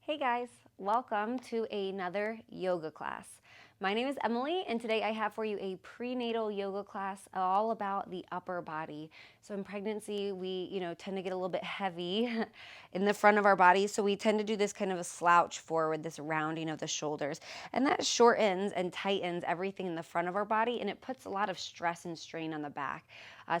Hey guys, welcome to another yoga class. My name is Emily, and today I have for you a prenatal yoga class all about the upper body. So in pregnancy, we tend to get a little bit heavy in the front of our body, so we tend to do this kind of a slouch forward, this rounding of the shoulders, and that shortens and tightens everything in the front of our body, and it puts a lot of stress and strain on the back.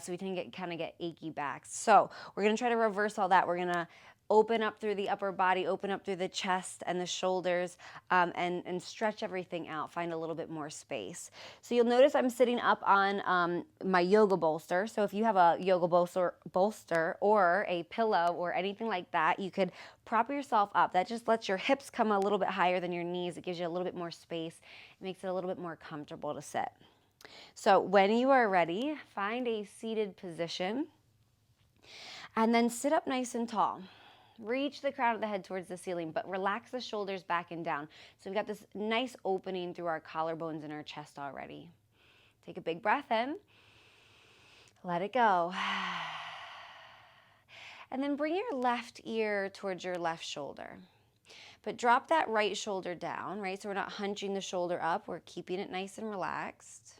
So we tend to get achy backs. So we're gonna try to reverse all that. We're gonna open up through the upper body, open up through the chest and the shoulders, and stretch everything out, find a little bit more space. So you'll notice I'm sitting up on my yoga bolster. So if you have a yoga bolster or a pillow or anything like that, you could prop yourself up. That just lets your hips come a little bit higher than your knees. It gives you a little bit more space. It makes it a little bit more comfortable to sit. So when you are ready, find a seated position and then sit up nice and tall. Reach the crown of the head towards the ceiling, but relax the shoulders back and down. So we've got this nice opening through our collarbones and our chest already. Take a big breath in. Let it go. And then bring your left ear towards your left shoulder. But drop that right shoulder down, right? So we're not hunching the shoulder up. We're keeping it nice and relaxed.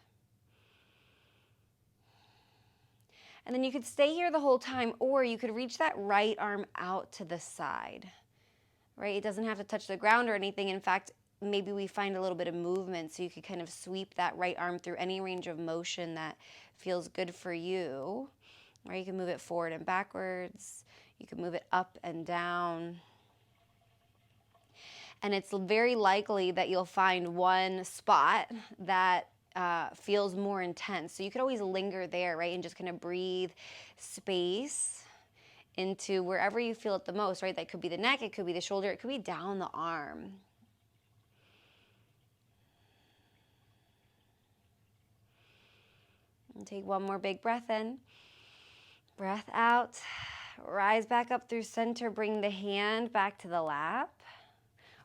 And then you could stay here the whole time, or you could reach that right arm out to the side, right? It doesn't have to touch the ground or anything. In fact, maybe we find a little bit of movement, so you could kind of sweep that right arm through any range of motion that feels good for you, right? You can move it forward and backwards. You can move it up and down. And it's very likely that you'll find one spot that feels more intense. So you could always linger there, right? And just kind of breathe space into wherever you feel it the most, right? That could be the neck, it could be the shoulder, it could be down the arm. And take one more big breath in. Breath out. Rise back up through center. Bring the hand back to the lap.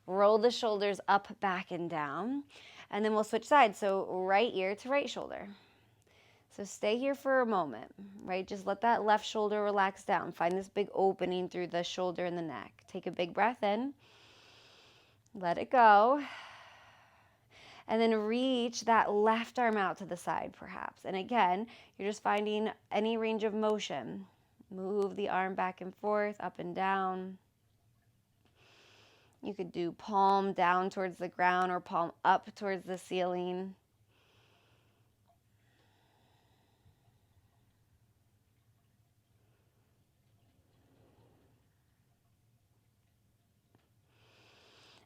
Roll the shoulders up, back, and down. And then we'll switch sides. So right ear to right shoulder. So stay here for a moment, right? Just let that left shoulder relax down. Find this big opening through the shoulder and the neck. Take a big breath in. Let it go. And then reach that left arm out to the side, perhaps. And again, you're just finding any range of motion. Move the arm back and forth, up and down. You could do palm down towards the ground or palm up towards the ceiling.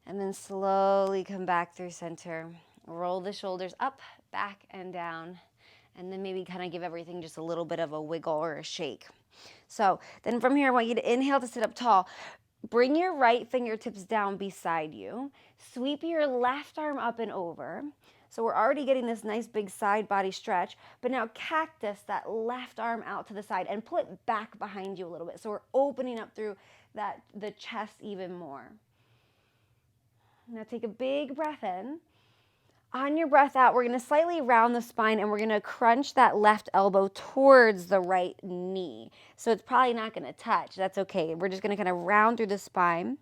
And then slowly come back through center. Roll the shoulders up, back, and down. And then maybe kind of give everything just a little bit of a wiggle or a shake. So then from here, I want you to inhale to sit up tall. Bring your right fingertips down beside you. Sweep your left arm up and over. So we're already getting this nice big side body stretch, but now cactus that left arm out to the side and pull it back behind you a little bit. So we're opening up through the chest even more. Now take a big breath in. On your breath out, we're going to slightly round the spine and we're going to crunch that left elbow towards the right knee. So it's probably not going to touch. That's okay. We're just going to kind of round through the spine.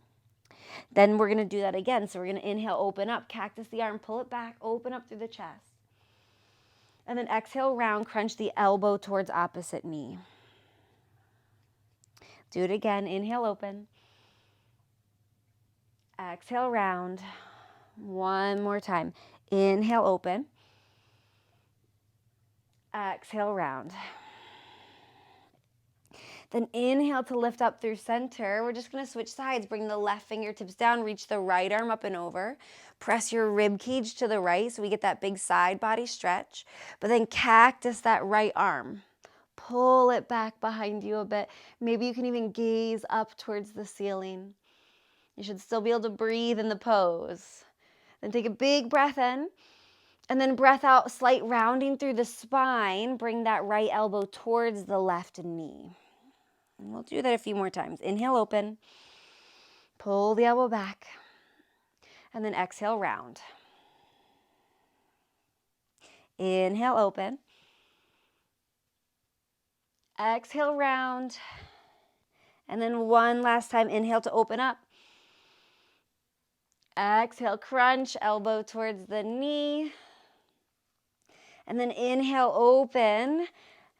Then we're going to do that again. So we're going to inhale, open up, cactus the arm, pull it back, open up through the chest. And then exhale, round, crunch the elbow towards opposite knee. Do it again. Inhale, open. Exhale, round. One more time. Inhale, open. Exhale, round. Then inhale to lift up through center. We're just going to switch sides. Bring the left fingertips down. Reach the right arm up and over. Press your rib cage to the right so we get that big side body stretch. But then cactus that right arm. Pull it back behind you a bit. Maybe you can even gaze up towards the ceiling. You should still be able to breathe in the pose. Then take a big breath in. And then breath out, slight rounding through the spine. Bring that right elbow towards the left knee. And we'll do that a few more times. Inhale, open. Pull the elbow back. And then exhale, round. Inhale, open. Exhale, round. And then one last time, inhale to open up. Exhale, crunch, elbow towards the knee. And then inhale, open,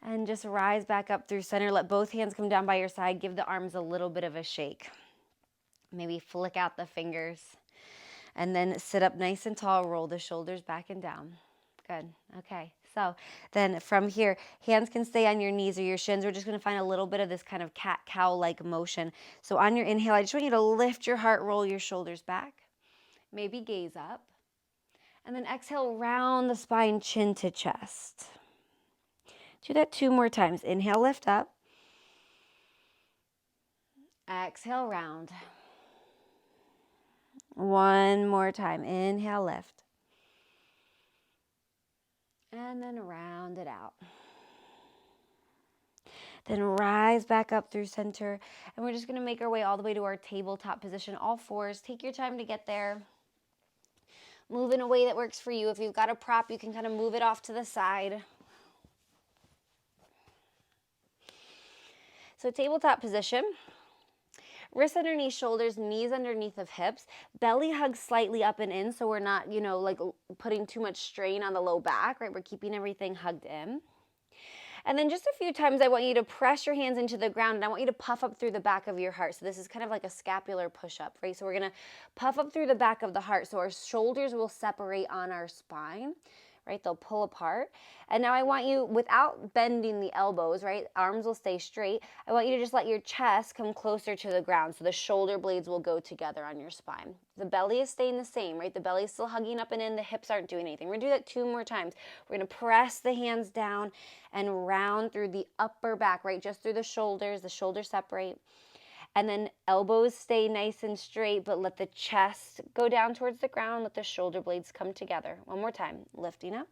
and just rise back up through center. Let both hands come down by your side. Give the arms a little bit of a shake. Maybe flick out the fingers. And then sit up nice and tall. Roll the shoulders back and down. Good. Okay. So then from here, hands can stay on your knees or your shins. We're just going to find a little bit of this kind of cat-cow-like motion. So on your inhale, I just want you to lift your heart, roll your shoulders back. Maybe gaze up. And then exhale, round the spine, chin to chest. Do that 2 more times. Inhale, lift up. Exhale, round. 1 more time. Inhale, lift. And then round it out. Then rise back up through center. And we're just going to make our way all the way to our tabletop position, all fours. Take your time to get there. Move in a way that works for you. If you've got a prop, you can kind of move it off to the side. So tabletop position. Wrists underneath shoulders, knees underneath of hips. Belly hugs slightly up and in, so we're not, like putting too much strain on the low back, right? We're keeping everything hugged in. And then just a few times, I want you to press your hands into the ground, and I want you to puff up through the back of your heart. So this is kind of like a scapular push-up, right? So we're going to puff up through the back of the heart. So our shoulders will separate on our spine, right? They'll pull apart. And now I want you, without bending the elbows, right? Arms will stay straight. I want you to just let your chest come closer to the ground. So the shoulder blades will go together on your spine. The belly is staying the same, right? The belly is still hugging up and in. The hips aren't doing anything. We're going to do that 2 more times. We're going to press the hands down and round through the upper back, right? Just through the shoulders separate. And then elbows stay nice and straight, but let the chest go down towards the ground. Let the shoulder blades come together. 1 more time. Lifting up.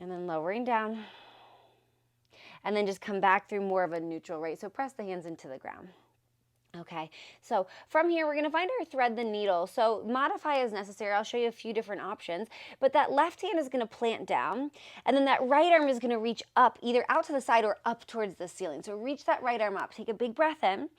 And then lowering down. And then just come back through more of a neutral, right? So press the hands into the ground. Okay, so from here, we're going to find our thread the needle. So modify as necessary. I'll show you a few different options. But that left hand is going to plant down. And then that right arm is going to reach up, either out to the side or up towards the ceiling. So reach that right arm up. Take a big breath in.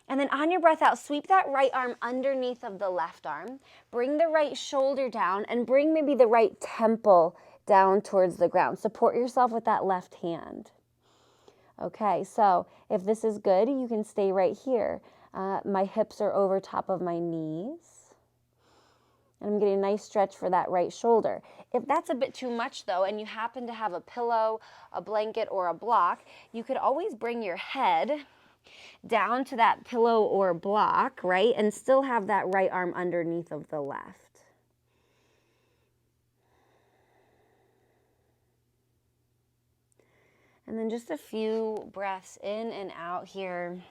And then on your breath out, sweep that right arm underneath of the left arm. Bring the right shoulder down and bring maybe the right temple down towards the ground. Support yourself with that left hand. Okay, so if this is good, you can stay right here. My hips are over top of my knees. And I'm getting a nice stretch for that right shoulder. If that's a bit too much though, and you happen to have a pillow, a blanket, or a block, you could always bring your head down to that pillow or block, right? And still have that right arm underneath of the left. And then just a few breaths in and out here.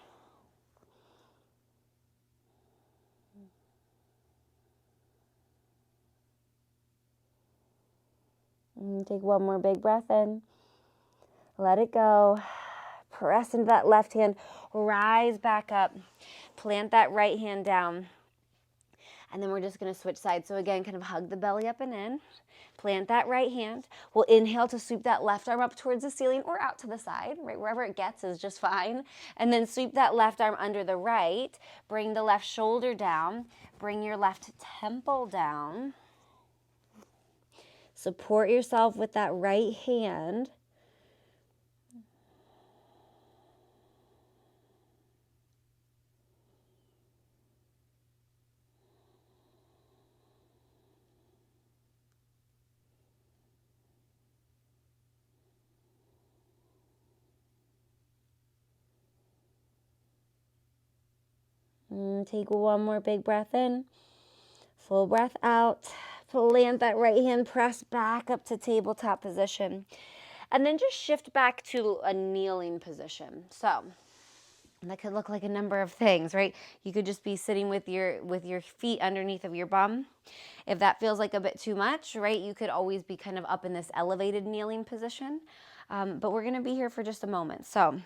And take 1 more big breath in. Let it go. Press into that left hand. Rise back up. Plant that right hand down. And then we're just going to switch sides. So again, kind of hug the belly up and in. Plant that right hand. We'll inhale to sweep that left arm up towards the ceiling or out to the side, right? Wherever it gets is just fine. And then sweep that left arm under the right. Bring the left shoulder down. Bring your left temple down. Support yourself with that right hand. Take 1 more big breath in. Full breath out. Plant that right hand, press back up to tabletop position. And then just shift back to a kneeling position. So that could look like a number of things, right? You could just be sitting with your feet underneath of your bum. If that feels like a bit too much, right, you could always be kind of up in this elevated kneeling position. But we're going to be here for just a moment. So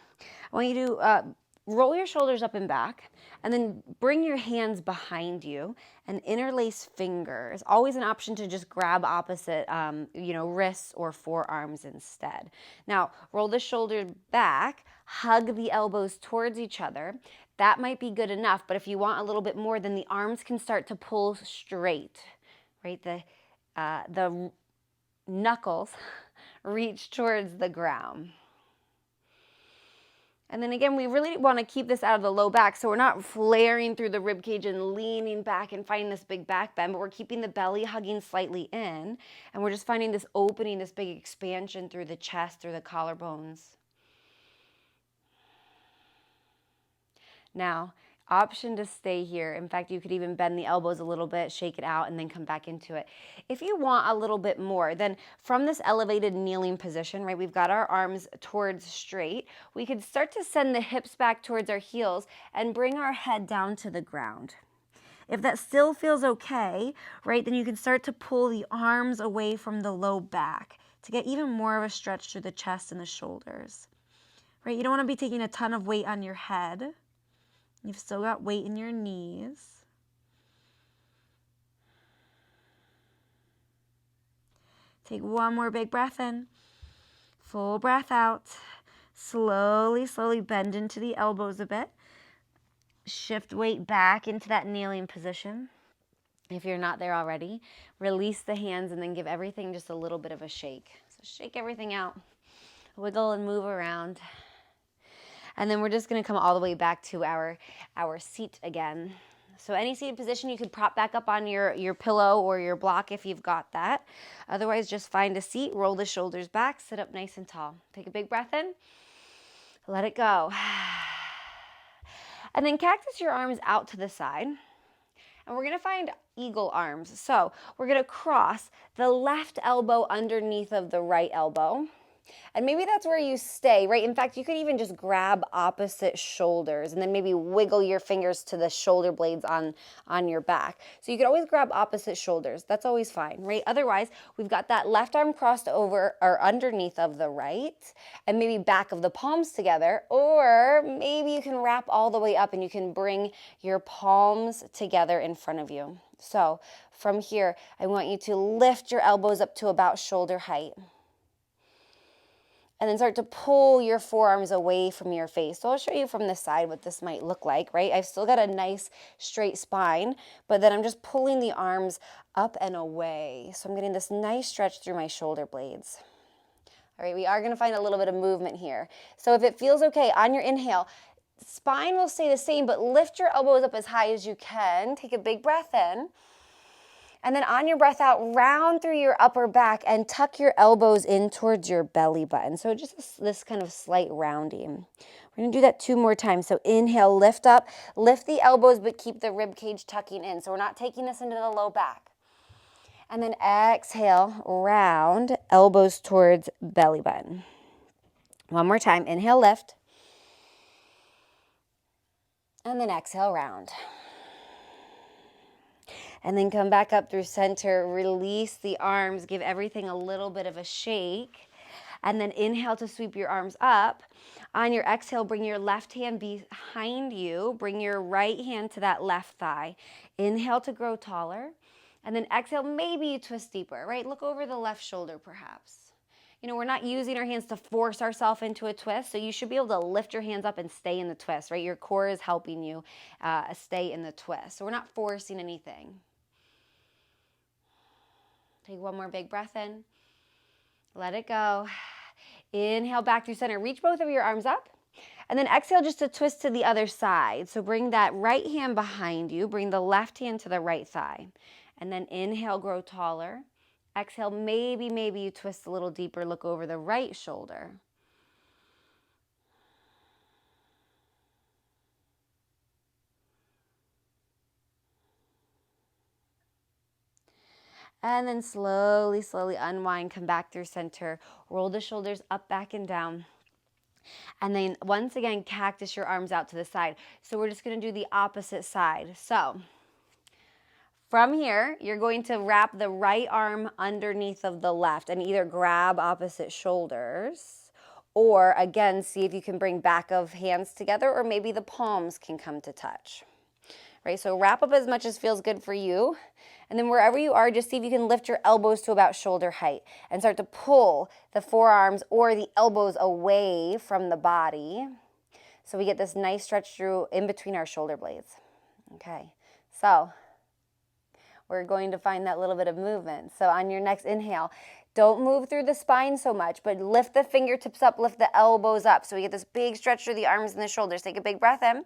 I want you to roll your shoulders up and back, and then bring your hands behind you and interlace fingers. Always an option to just grab opposite, wrists or forearms instead. Now, roll the shoulders back, hug the elbows towards each other. that might be good enough. But if you want a little bit more, then the arms can start to pull straight, right? The knuckles reach towards the ground. And then again, we really want to keep this out of the low back, so we're not flaring through the rib cage and leaning back and finding this big back bend, but we're keeping the belly hugging slightly in, and we're just finding this opening, this big expansion through the chest, through the collarbones. Now, option to stay here. In fact, you could even bend the elbows a little bit, shake it out, and then come back into it. If you want a little bit more, then from this elevated kneeling position, right, we've got our arms towards straight. We could start to send the hips back towards our heels and bring our head down to the ground. If that still feels okay, right, then you can start to pull the arms away from the low back to get even more of a stretch through the chest and the shoulders, right? You don't want to be taking a ton of weight on your head. You've still got weight in your knees. Take one more big breath in. Full breath out. Slowly, slowly bend into the elbows a bit. Shift weight back into that kneeling position. If you're not there already, release the hands and then give everything just a little bit of a shake. So shake everything out. Wiggle and move around. And then we're just going to come all the way back to our seat again. So any seated position, you could prop back up on your pillow or your block if you've got that. Otherwise, just find a seat, roll the shoulders back, sit up nice and tall. Take a big breath in. Let it go. And then cactus your arms out to the side. And we're going to find eagle arms. So we're going to cross the left elbow underneath of the right elbow. And maybe that's where you stay, right? In fact, you could even just grab opposite shoulders and then maybe wiggle your fingers to the shoulder blades on your back. So you could always grab opposite shoulders. That's always fine, right? Otherwise, we've got that left arm crossed over or underneath of the right and maybe back of the palms together, or maybe you can wrap all the way up and you can bring your palms together in front of you. So from here, I want you to lift your elbows up to about shoulder height. And then start to pull your forearms away from your face. So I'll show you from the side what this might look like, right? I've still got a nice straight spine, but then I'm just pulling the arms up and away. So I'm getting this nice stretch through my shoulder blades. All right, we are going to find a little bit of movement here. So if it feels okay, on your inhale, spine will stay the same, but lift your elbows up as high as you can. Take a big breath in. And then on your breath out, round through your upper back and tuck your elbows in towards your belly button. So just this kind of slight rounding. We're going to do that 2 more times. So inhale, lift up, lift the elbows, but keep the rib cage tucking in. So we're not taking this into the low back. And then exhale, round, elbows towards belly button. One more time. Inhale, lift. And then exhale, round. And then come back up through center, release the arms, give everything a little bit of a shake. And then inhale to sweep your arms up. On your exhale, bring your left hand behind you. Bring your right hand to that left thigh. Inhale to grow taller. And then exhale, maybe you twist deeper, right? Look over the left shoulder perhaps. You know, we're not using our hands to force ourselves into a twist, so you should be able to lift your hands up and stay in the twist, right? Your core is helping you stay in the twist. So we're not forcing anything. Take one more big breath in. Let it go. Inhale back through center. Reach both of your arms up. And then exhale just to twist to the other side. So bring that right hand behind you. Bring the left hand to the right thigh. And then inhale, grow taller. Exhale, maybe you twist a little deeper. Look over the right shoulder. And then slowly, slowly unwind, come back through center, roll the shoulders up, back, and down. And then once again, cactus your arms out to the side. So we're just gonna do the opposite side. So from here, you're going to wrap the right arm underneath of the left and either grab opposite shoulders or again, see if you can bring back of hands together or maybe the palms can come to touch. Right, so wrap up as much as feels good for you. And then wherever you are, just see if you can lift your elbows to about shoulder height and start to pull the forearms or the elbows away from the body. So we get this nice stretch through in between our shoulder blades. Okay, so we're going to find that little bit of movement. So on your next inhale, don't move through the spine so much, but lift the fingertips up, lift the elbows up. So we get this big stretch through the arms and the shoulders. Take a big breath in,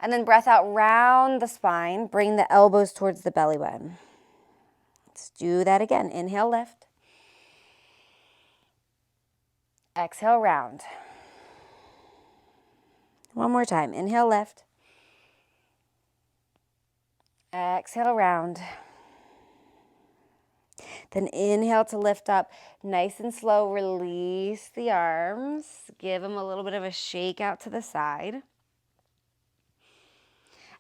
and then breath out, round the spine. Bring the elbows towards the belly button. Let's do that again. Inhale, lift. Exhale, round. One more time. Inhale, lift. Exhale, round. Then inhale to lift up. Nice and slow, release the arms. Give them a little bit of a shake out to the side.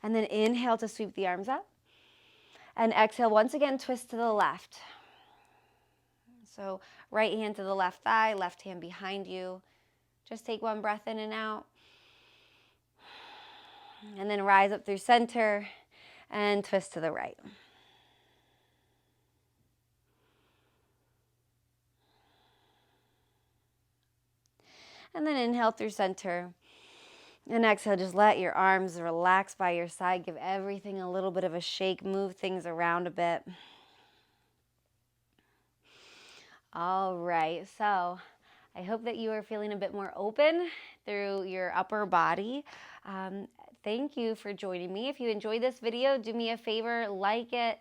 And then inhale to sweep the arms up. And exhale, once again, twist to the left. So right hand to the left thigh, left hand behind you. Just take one breath in and out. And then rise up through center and twist to the right. And then inhale through center. And exhale, just let your arms relax by your side. Give everything a little bit of a shake. Move things around a bit. All right, so I hope that you are feeling a bit more open through your upper body. Thank you for joining me. If you enjoyed this video, do me a favor, like it,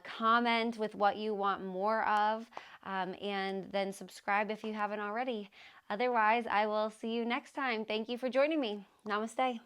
comment with what you want more of, and then subscribe if you haven't already. Otherwise, I will see you next time. Thank you for joining me. Namaste.